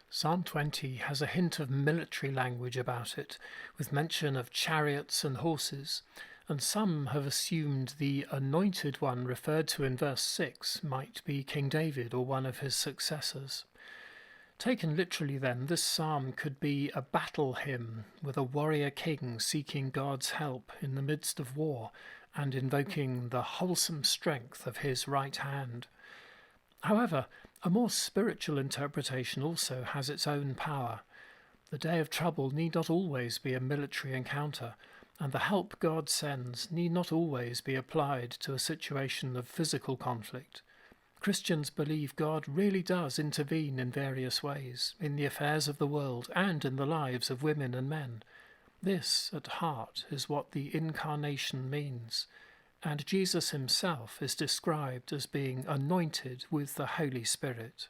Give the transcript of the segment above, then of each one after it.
Psalm 20 has a hint of military language about it, with mention of chariots and horses, and some have assumed the anointed one referred to in verse 6 might be King David or one of his successors. Taken literally then, this psalm could be a battle hymn with a warrior king seeking God's help in the midst of war and invoking the wholesome strength of his right hand. However, a more spiritual interpretation also has its own power. The day of trouble need not always be a military encounter, and the help God sends need not always be applied to a situation of physical conflict. Christians believe God really does intervene in various ways, in the affairs of the world and in the lives of women and men. This, at heart, is what the Incarnation means, and Jesus himself is described as being anointed with the Holy Spirit.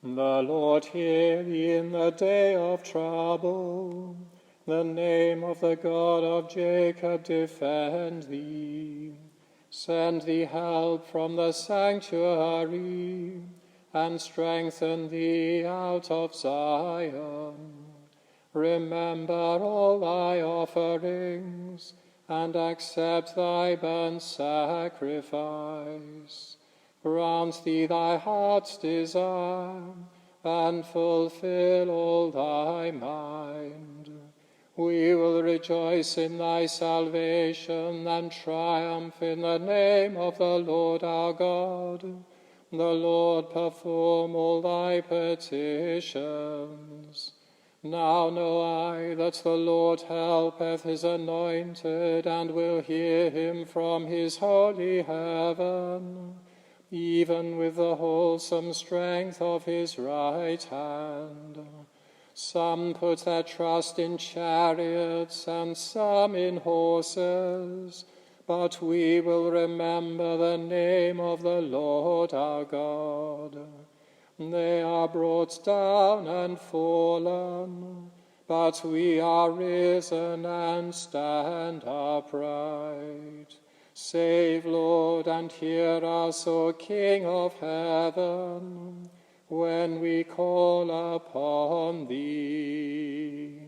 The Lord hear thee in the day of trouble. The name of the God of Jacob defend thee. Send thee help from the sanctuary, and strengthen thee out of Zion. Remember all thy offerings, and accept thy burnt sacrifice. Grant thee thy heart's desire, and fulfill all thy mind. We will rejoice in thy salvation and triumph in the name of the Lord our God. The Lord perform all thy petitions. Now know I that the Lord helpeth his anointed, and will hear him from his holy heaven, even with the wholesome strength of his right hand. Some put their trust in chariots, and some in horses, but we will remember the name of the Lord our God. They are brought down and fallen, but we are risen and stand upright. Save, Lord, and hear us, O King of heaven, when we call upon thee.